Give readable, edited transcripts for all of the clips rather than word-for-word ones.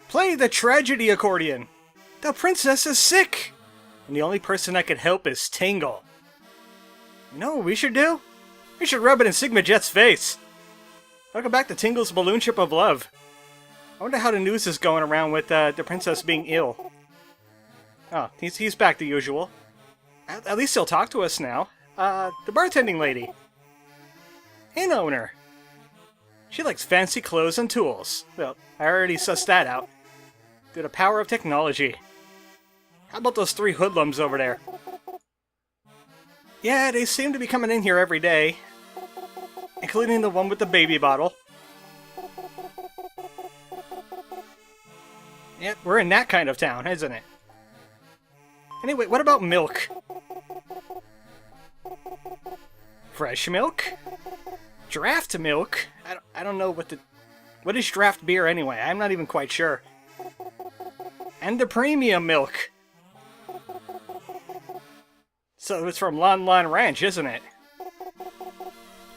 Play the tragedy accordion! The princess is sick! And the only person that can help is Tingle. You know what we should do? We should rub it in Sigma Jet's face! Welcome back to Tingle's Balloon Ship of Love. I wonder how the news is going around with the princess being ill. Oh, he's back to usual. At least he'll talk to us now. The bartending lady. Inn owner. She likes fancy clothes and tools. Well, I already sussed that out. Through the power of technology. How about those 3 hoodlums over there? Yeah, they seem to be coming in here every day. Including the one with the baby bottle. Yep, we're in that kind of town, isn't it? Anyway, what about milk? Fresh milk? Draft milk? I don't know what the... What is draft beer anyway? I'm not even quite sure. And the premium milk. So it's from Lon Lon Ranch, isn't it?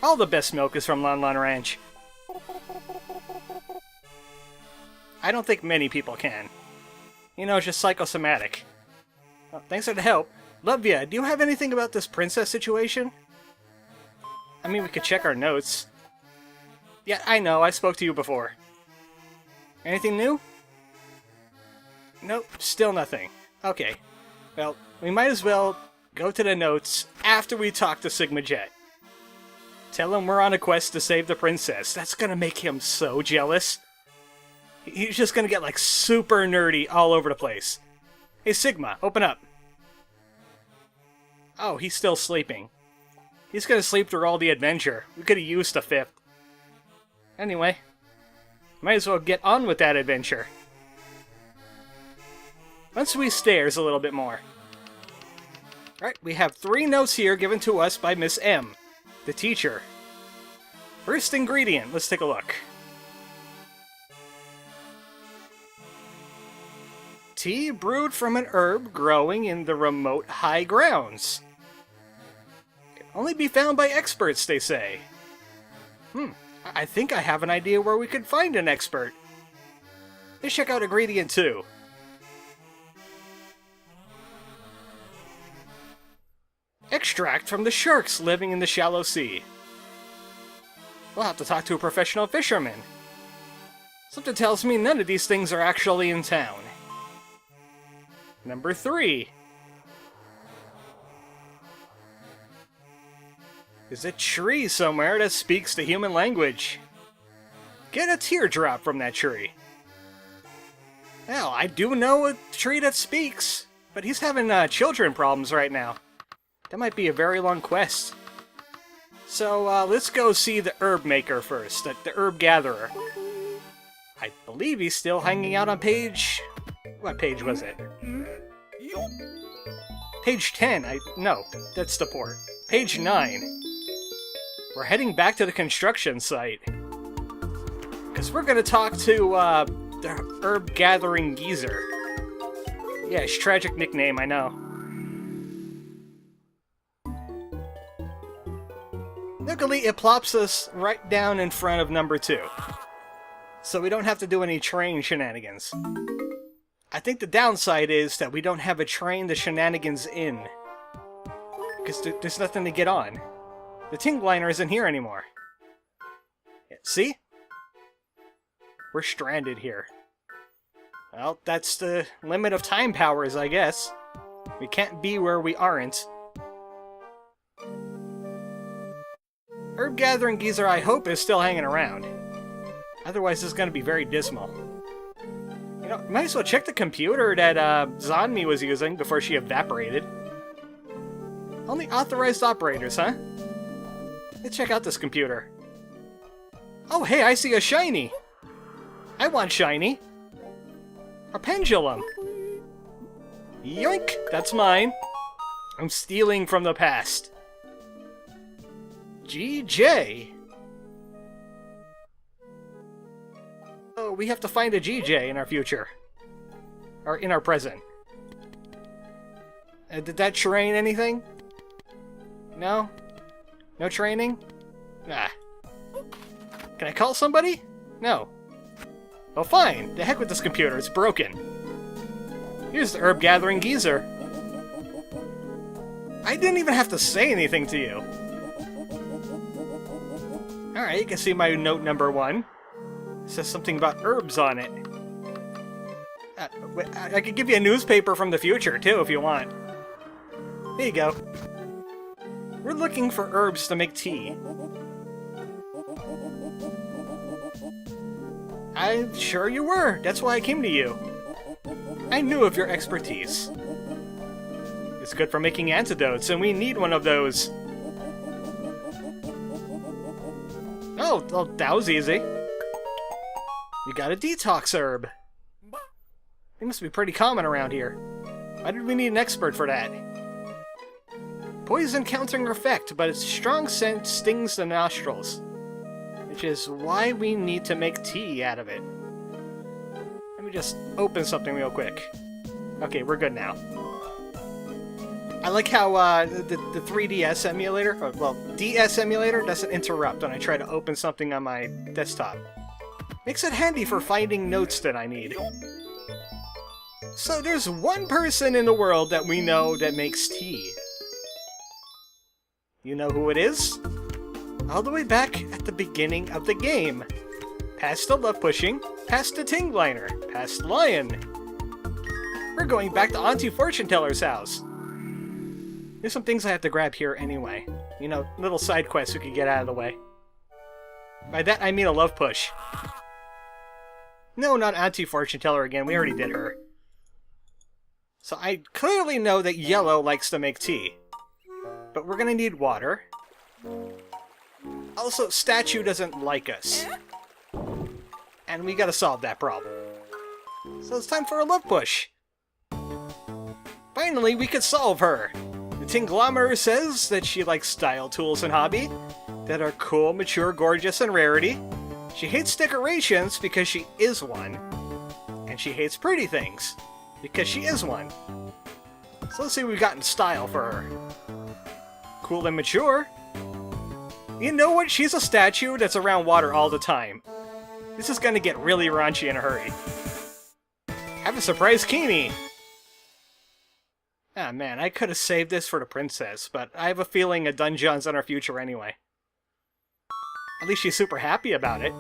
All the best milk is from Lon Lon Ranch. I don't think many people can. You know, it's just psychosomatic. Well, thanks for the help. Love ya. Do you have anything about this princess situation? I mean, we could check our notes. Yeah, I know. I spoke to you before. Anything new? Nope. Still nothing. Okay. Well, we might as well go to the notes after we talk to Sigma Jet. Tell him we're on a quest to save the princess. That's gonna make him so jealous. He's just gonna get, like, super nerdy all over the place. Hey, Sigma, open up. Oh, he's still sleeping. He's gonna sleep through all the adventure. We could've used a 5th. Anyway, might as well get on with that adventure. Once we stairs a little bit more. Alright, we have 3 notes here given to us by Miss M, the teacher. First ingredient, let's take a look. Tea brewed from an herb growing in the remote high grounds. Can only be found by experts, they say. I think I have an idea where we could find an expert. Let's check out ingredient 2. Extract from the sharks living in the shallow sea. We'll have to talk to a professional fisherman. Something tells me none of these things are actually in town. Number 3. There's a tree somewhere that speaks the human language. Get a teardrop from that tree. Well, I do know a tree that speaks, but he's having children problems right now. That might be a very long quest. So, let's go see the herb maker first, the herb gatherer. I believe he's still hanging out on page... What page was it? Page 10, no, that's the port. Page 9. We're heading back to the construction site. Because we're gonna talk to, the herb gathering geezer. Yeah, it's a tragic nickname, I know. Luckily, it plops us right down in front of number 2. So we don't have to do any train shenanigans. I think the downside is that we don't have a train the shenanigans in. Because there's nothing to get on. The Tingliner isn't here anymore. Yeah, see? We're stranded here. Well, that's the limit of time powers, I guess. We can't be where we aren't. Herb gathering geezer, I hope, is still hanging around. Otherwise, it's going to be very dismal. You know, might as well check the computer that Zanmi was using before she evaporated. Only authorized operators, huh? Let's check out this computer. Oh, hey, I see a shiny! I want shiny! A pendulum! Yoink! That's mine! I'm stealing from the past. GJ! Oh, we have to find a GJ in our future. Or in our present. Did that train anything? No? No training? Ah. Can I call somebody? No. Oh fine, the heck with this computer, it's broken. Here's the herb gathering geezer. I didn't even have to say anything to you. Alright, you can see my note number 1. It says something about herbs on it. I could give you a newspaper from the future, too, if you want. There you go. We're looking for herbs to make tea. I'm sure you were. That's why I came to you. I knew of your expertise. It's good for making antidotes, and we need one of those. Oh, well, that was easy. We got a detox herb. They must be pretty common around here. Why did we need an expert for that? Poison countering effect, but its strong scent stings the nostrils. Which is why we need to make tea out of it. Let me just open something real quick. Okay, we're good now. I like how the 3DS emulator, or, well, DS emulator doesn't interrupt when I try to open something on my desktop. Makes it handy for finding notes that I need. So there's one person in the world that we know that makes tea. You know who it is? All the way back at the beginning of the game. Past the love pushing, past the tingliner, past Lion. We're going back to Auntie Fortune Teller's house. There's some things I have to grab here anyway. You know, little side quests we could get out of the way. By that I mean a love push. No, not Auntie Fortune Teller again, we already did her. So I clearly know that Yellow likes to make tea. But we're gonna need water. Also, Statue doesn't like us. And we gotta solve that problem. So it's time for a love push. Finally, we could solve her. The Tinglometer says that she likes style tools and hobby that are cool, mature, gorgeous, and rarity. She hates decorations because she is one. And she hates pretty things because she is one. So let's see what we've got in style for her. Cool and mature. You know what? She's a statue that's around water all the time. This is gonna get really raunchy in a hurry. Have a surprise Kimi! Ah man, I could have saved this for the princess, but I have a feeling a dungeon's in our future anyway. At least she's super happy about it.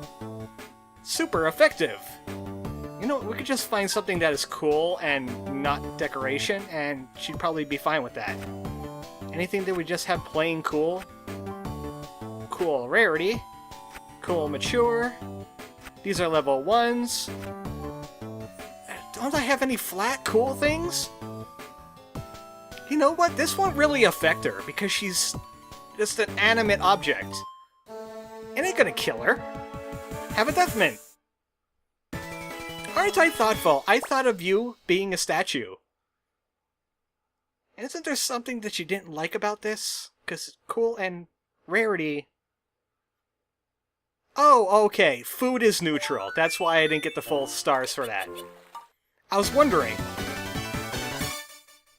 Super effective! You know, we could just find something that is cool and not decoration, and she'd probably be fine with that. Anything that we just have plain cool. Cool rarity. Cool mature. These are level 1s. Don't I have any flat cool things? You know what? This won't really affect her because she's just an animate object. It ain't gonna kill her. Have a death mint. Aren't I thoughtful? I thought of you being a statue. And isn't there something that you didn't like about this? Because cool and rarity... Oh, okay. Food is neutral. That's why I didn't get the full stars for that. I was wondering.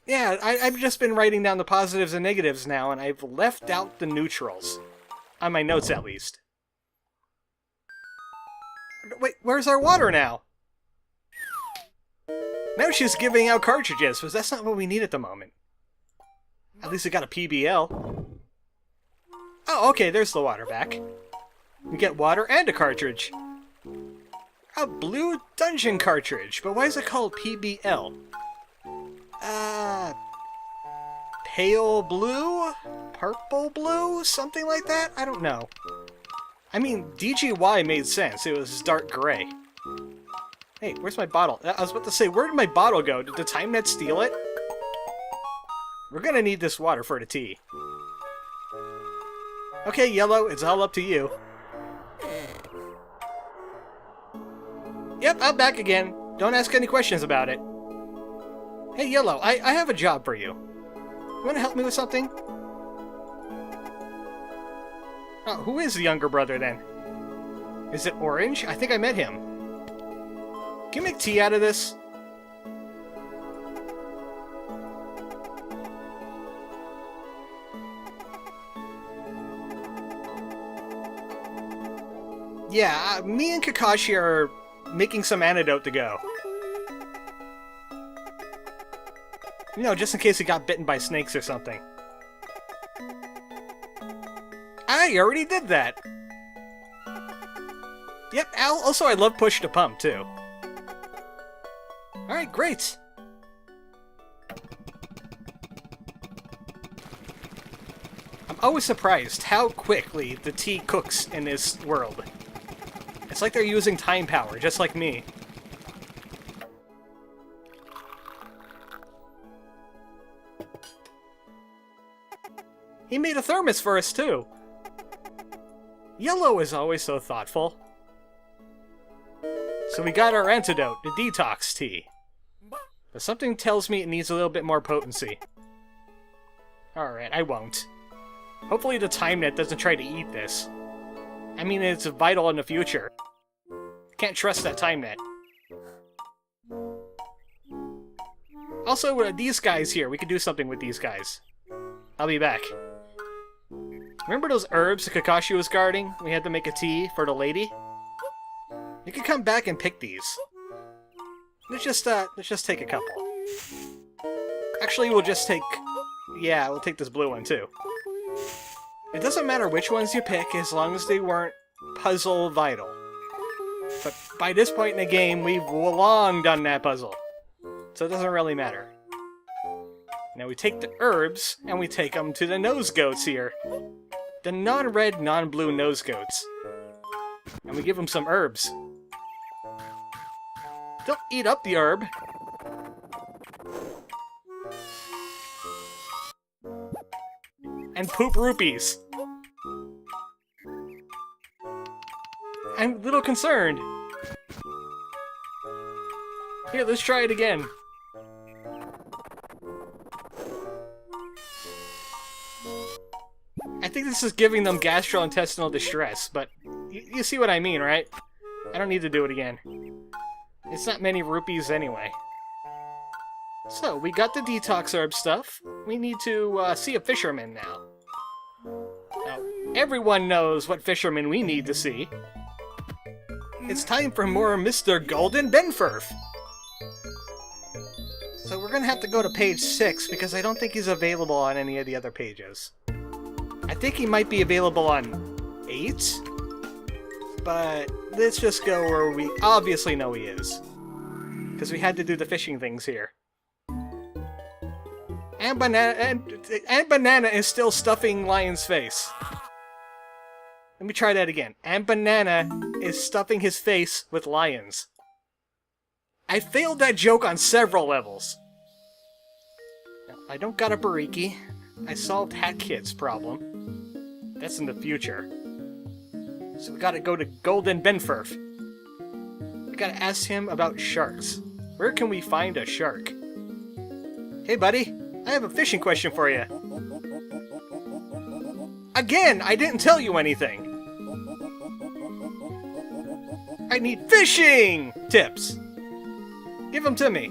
Yeah, I've just been writing down the positives and negatives now, and I've left out the neutrals. On my notes, at least. Wait, where's our water now? Now she's giving out cartridges, but that's not what we need at the moment. At least we got a PBL. Oh, okay, there's the water back. We get water and a cartridge. A blue dungeon cartridge, but why is it called PBL? Pale blue? Purple blue? Something like that? I don't know. I mean, DGY made sense. It was dark gray. Hey, where's my bottle? I was about to say, where did my bottle go? Did the time net steal it? We're gonna need this water for the tea. Okay, Yellow, it's all up to you. Yep, I'm back again. Don't ask any questions about it. Hey, Yellow, I have a job for you. You want to help me with something? Oh, who is the younger brother, then? Is it Orange? I think I met him. Can you make tea out of this? Yeah, me and Kakashi are making some antidote to go. You know, just in case he got bitten by snakes or something. I already did that! Yep, also I love push to pump, too. Alright, great! I'm always surprised how quickly the tea cooks in this world. It's like they're using time power, just like me. He made a thermos for us, too! Yellow is always so thoughtful. So we got our antidote, the detox tea. But something tells me it needs a little bit more potency. Alright, I won't. Hopefully the TimeNet doesn't try to eat this. I mean, it's vital in the future. Can't trust that TimeNet. Also, these guys here, we could do something with these guys. I'll be back. Remember those herbs Kakashi was guarding? We had to make a tea for the lady? You can come back and pick these. Let's just take a couple. Actually, we'll just take... Yeah, we'll take this blue one, too. It doesn't matter which ones you pick, as long as they weren't puzzle vital. But by this point in the game, we've long done that puzzle. So it doesn't really matter. Now we take the herbs, and we take them to the nose goats here. The non-red, non-blue nose goats. And we give them some herbs. Don't eat up the herb. And poop rupees. I'm a little concerned. Here, let's try it again. I think this is giving them gastrointestinal distress, but you see what I mean, right? I don't need to do it again. It's not many rupees anyway. So, we got the detox herb stuff. We need to see a fisherman now. Now, everyone knows what fisherman we need to see. It's time for more Mr. Golden Benfurf. So we're gonna have to go to page 6 because I don't think he's available on any of the other pages. I think he might be available on 8, but let's just go where we obviously know he is. Because we had to do the fishing things here. And Banana is still stuffing Lion's face. Let me try that again. And Banana is stuffing his face with lions. I failed that joke on several levels. I don't got a Bariki. I solved Hat Kid's problem. That's in the future. So we gotta go to Golden Benfurf. We gotta ask him about sharks. Where can we find a shark? Hey buddy, I have a fishing question for you. Again, I didn't tell you anything. I need fishing tips. Give them to me.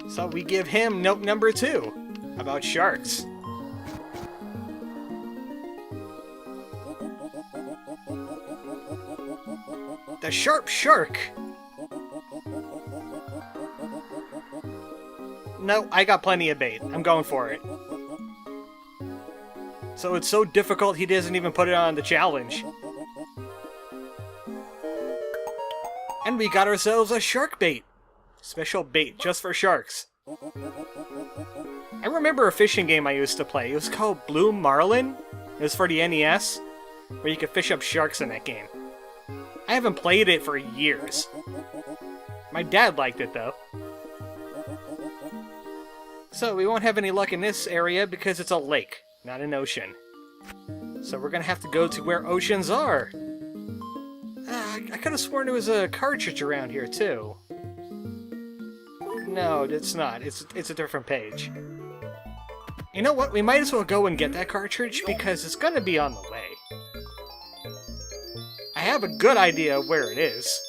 So we give him note number 2 about sharks. The sharp shark. No, I got plenty of bait. I'm going for it. So it's so difficult he doesn't even put it on the challenge. And we got ourselves a shark bait. Special bait just for sharks. I remember a fishing game I used to play. It was called Blue Marlin. It was for the NES, where you could fish up sharks in that game. I haven't played it for years. My dad liked it though. So we won't have any luck in this area because it's a lake, not an ocean. So we're gonna have to go to where oceans are. I could have sworn there was a cartridge around here too. No, it's not. It's a different page. You know what? We might as well go and get that cartridge because it's gonna be on the way. I have a good idea of where it is.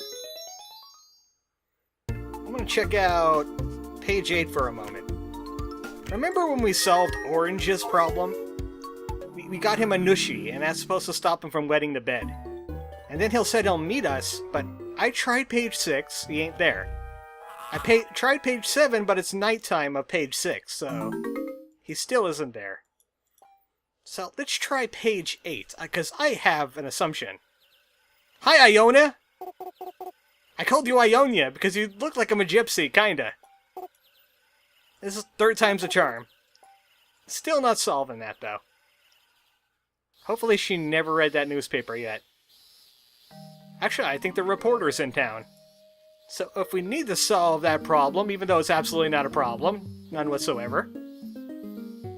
I'm gonna check out page 8 for a moment. Remember when we solved Orange's problem? We got him a Nushi, and that's supposed to stop him from wetting the bed. And then he'll say he'll meet us, but I tried page 6, he ain't there. I tried page 7, but it's nighttime of page 6, so he still isn't there. So let's try page 8, because I have an assumption. Hi, Iona! I called you Ionia because you look like I'm a gypsy, kinda. This is 3rd time's a charm. Still not solving that, though. Hopefully she never read that newspaper yet. Actually, I think the reporter's in town. So if we need to solve that problem, even though it's absolutely not a problem, none whatsoever,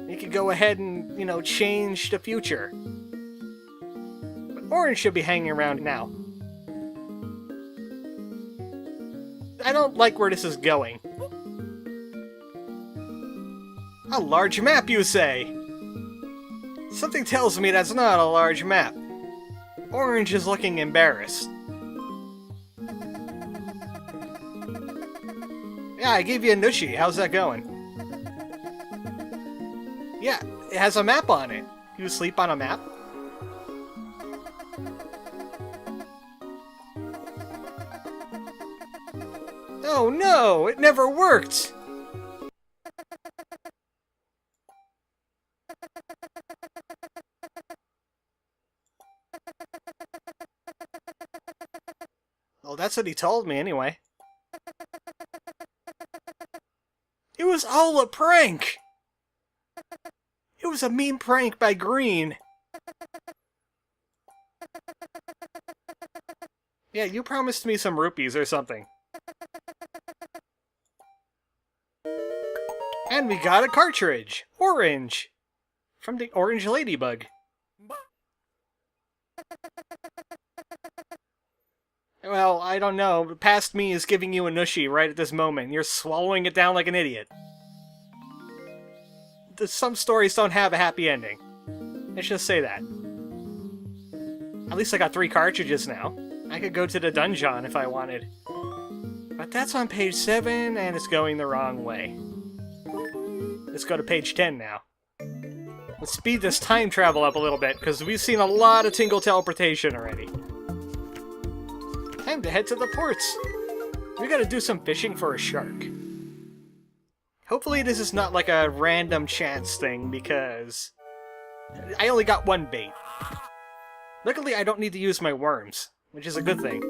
we could go ahead and, you know, change the future. But Orange should be hanging around now. I don't like where this is going. A large map, you say? Something tells me that's not a large map. Orange is looking embarrassed. Yeah, I gave you a Nushi. How's that going? Yeah, it has a map on it. You sleep on a map? Oh no! It never worked! Well, that's what he told me anyway. It was all a prank! It was a mean prank by Green. Yeah, you promised me some rupees or something. And we got a cartridge! Orange! From the Orange Ladybug. Well, I don't know. Past me is giving you a Nushi right at this moment. You're swallowing it down like an idiot. Some stories don't have a happy ending. Let's just say that. At least I got 3 cartridges now. I could go to the dungeon if I wanted. But that's on page 7, and it's going the wrong way. Let's go to page 10 now. Let's speed this time travel up a little bit, because we've seen a lot of Tingle teleportation already. Time to head to the ports. We gotta do some fishing for a shark. Hopefully this is not like a random chance thing, because I only got 1 bait. Luckily I don't need to use my worms, which is a good thing.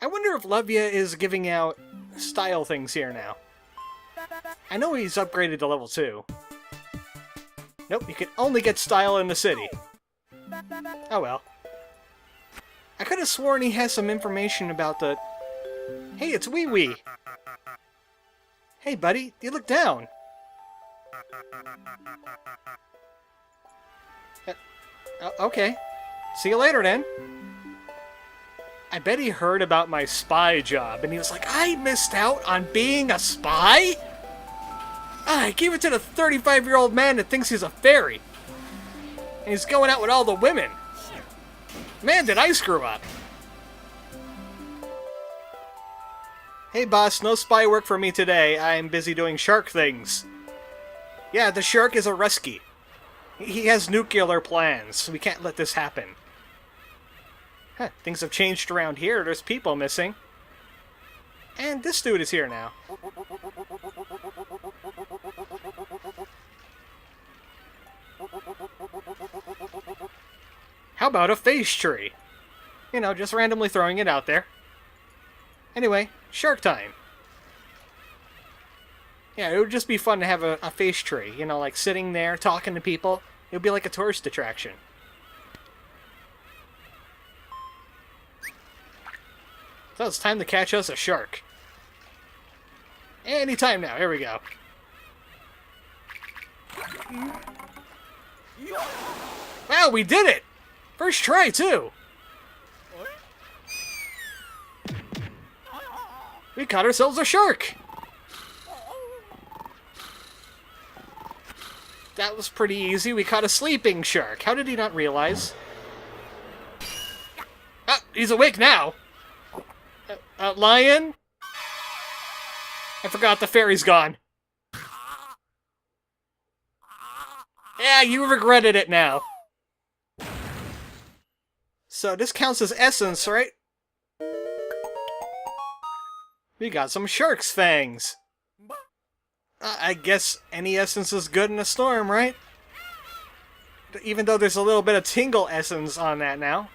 I wonder if Levia is giving out style things here now. I know he's upgraded to level 2. Nope, you can only get style in the city. Oh well. I could have sworn he has some information about the... Hey, it's Wee Wee! Hey, buddy, you look down! Okay. See you later, then. I bet he heard about my spy job, and he was like, I missed out on being a spy? I gave it to the 35-year-old man that thinks he's a fairy. And he's going out with all the women. Man, did I screw up. Hey boss, no spy work for me today. I'm busy doing shark things. Yeah, the shark is a rescue. He has nuclear plans. We can't let this happen. Huh, things have changed around here. There's people missing. And this dude is here now. How about a face tree? You know, just randomly throwing it out there. Anyway, shark time. Yeah, it would just be fun to have a face tree. You know, like sitting there, talking to people. It would be like a tourist attraction. So it's time to catch us a shark. Anytime now, here we go. Wow, we did it! First try, too! We caught ourselves a shark! That was pretty easy. We caught a sleeping shark. How did he not realize? Ah, he's awake now! Lion? I forgot the fairy's gone. Yeah, you regretted it now. So this counts as essence, right? We got some shark's fangs. I guess any essence is good in a storm, right? Even though there's a little bit of tingle essence on that now.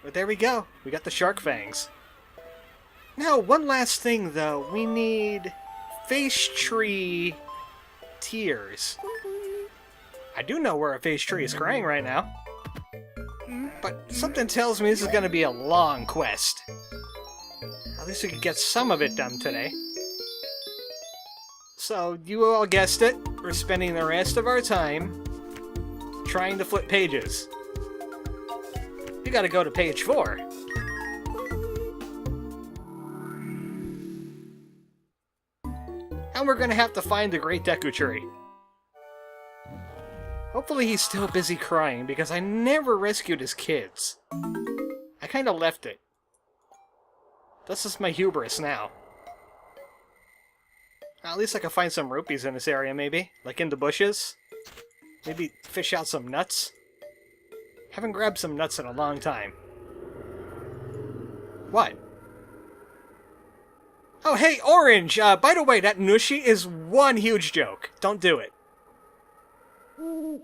But there we go. We got the shark fangs. Now, one last thing, though. We need face tree tears. I do know where a face tree is crying right now. But something tells me this is going to be a long quest. At least we could get some of it done today. So, you all guessed it. We're spending the rest of our time trying to flip pages. You gotta go to page 4. And we're gonna have to find the Great Deku Tree. Hopefully he's still busy crying, because I never rescued his kids. I kinda left it. This is my hubris now. At least I can find some rupees in this area, maybe. Like in the bushes. Maybe fish out some nuts. Haven't grabbed some nuts in a long time. What? Oh, hey, Orange! By the way, that Nushi is one huge joke. Don't do it.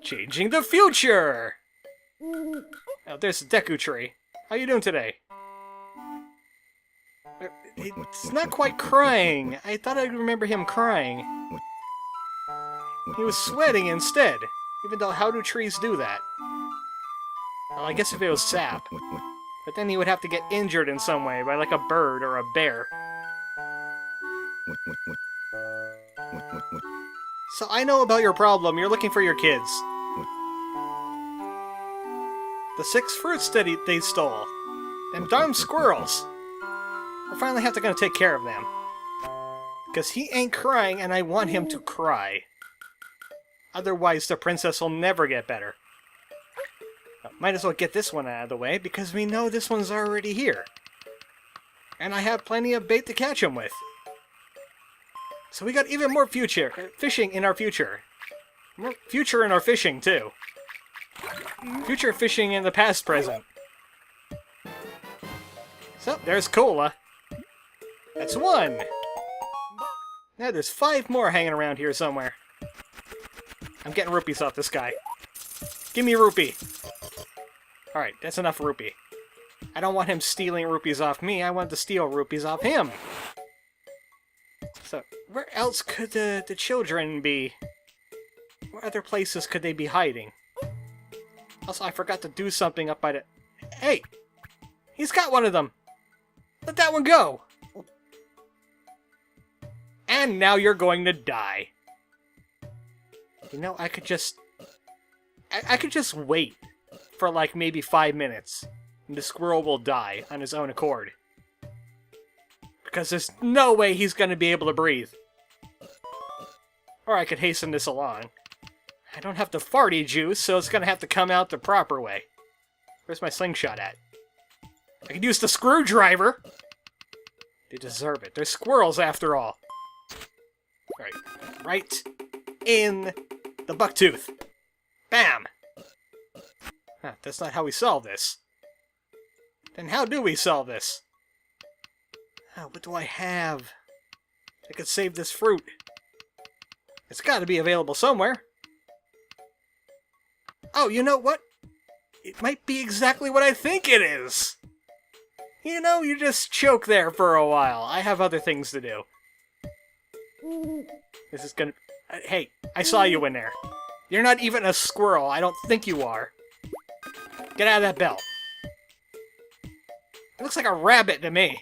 Changing the future! Oh, there's the Deku Tree. How you doing today? It's not quite crying. I thought I'd remember him crying. He was sweating instead. Even though, how do trees do that? Well, I guess if it was sap. But then he would have to get injured in some way by like a bird or a bear. So I know about your problem. You're looking for your kids. The 6 fruits that they stole. Them darn squirrels. I finally have to gonna take care of them. Because he ain't crying and I want him to cry. Otherwise the princess will never get better. Might as well get this one out of the way because we know this one's already here. And I have plenty of bait to catch him with. So we got even more fishing in our future. More future in our fishing too. Future fishing in the past present. So, there's Cola. That's 1. Now there's 5 more hanging around here somewhere. I'm getting rupees off this guy. Give me a rupee. Alright, that's enough rupee. I don't want him stealing rupees off me, I want to steal rupees off him. So, where else could the children be? What other places could they be hiding? Also, I forgot to do something up by the... Hey! He's got one of them! Let that one go! And now you're going to die. You know, I could just... I could just wait for like maybe 5 minutes. And the squirrel will die on his own accord. Because there's no way he's going to be able to breathe. Or I could hasten this along. I don't have the farty juice, so it's going to have to come out the proper way. Where's my slingshot at? I could use the screwdriver! They deserve it. They're squirrels after all. Right in the bucktooth. Bam! Huh, that's not how we solve this. Then how do we solve this? Oh, what do I have? I could save this fruit. It's got to be available somewhere. Oh, you know what? It might be exactly what I think it is. You know, you just choke there for a while. I have other things to do. This is gonna... hey, I saw you in there. You're not even a squirrel. I don't think you are. Get out of that bell. It looks like a rabbit to me.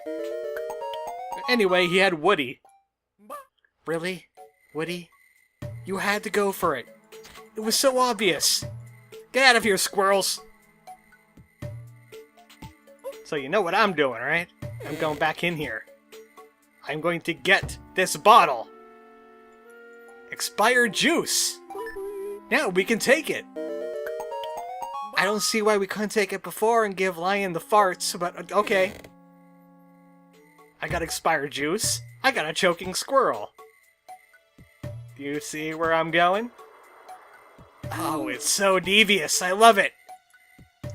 But anyway, he had Woody. Really? Woody? You had to go for it. It was so obvious. Get out of here, squirrels. So you know what I'm doing, right? I'm going back in here. I'm going to get this bottle. Expired juice. Now we can take it. I don't see why we couldn't take it before and give Lion the farts, but okay. I got expired juice. I got a choking squirrel. Do you see where I'm going? Oh, it's so devious. I love it.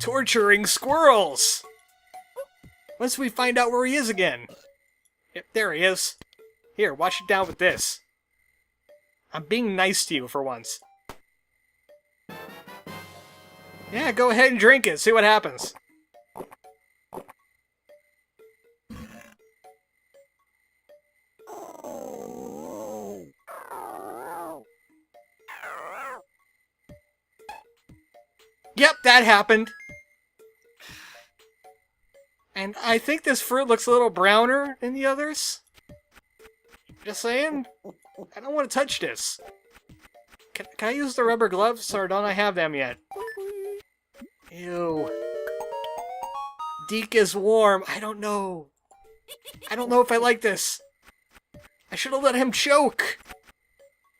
Torturing squirrels! Once we find out where he is again. Yep, there he is. Here, wash it down with this. I'm being nice to you for once. Yeah, go ahead and drink it. See what happens. Yep, that happened. And I think this fruit looks a little browner than the others. Just saying. I don't want to touch this. Can I use the rubber gloves, or don't I have them yet? Ew. Deke is warm. I don't know. I don't know if I like this. I should have let him choke.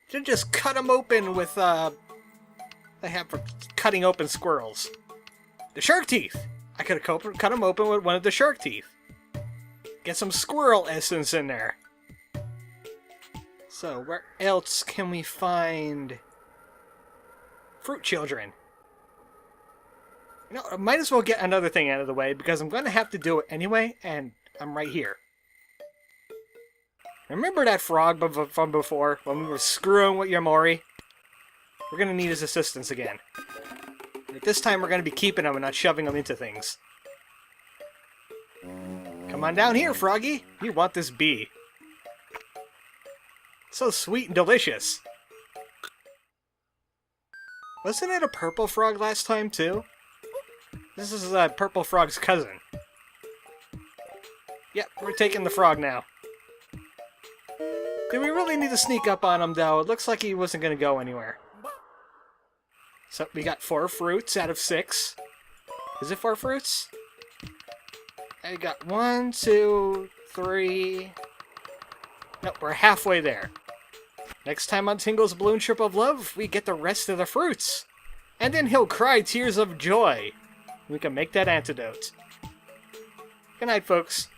Should have just cut him open with, I have for cutting open squirrels. The shark teeth. I could have cut him open with one of the shark teeth. Get some squirrel essence in there. So, where else can we find fruit children? You know, I might as well get another thing out of the way, because I'm going to have to do it anyway, and I'm right here. Remember that frog from before, when we were screwing with Yamori? We're going to need his assistance again. But this time we're going to be keeping him and not shoving him into things. Come on down here, Froggy! You want this bee. So sweet and delicious. Wasn't it a purple frog last time, too? This is Purple Frog's cousin. Yep, we're taking the frog now. Do we really need to sneak up on him, though? It looks like he wasn't going to go anywhere. So, we got 4 fruits out of 6. Is it 4 fruits? I got 1, 2, 3... Nope, we're halfway there. Next time on Tingle's Balloon Trip of Love, we get the rest of the fruits. And then he'll cry tears of joy. We can make that antidote. Good night, folks.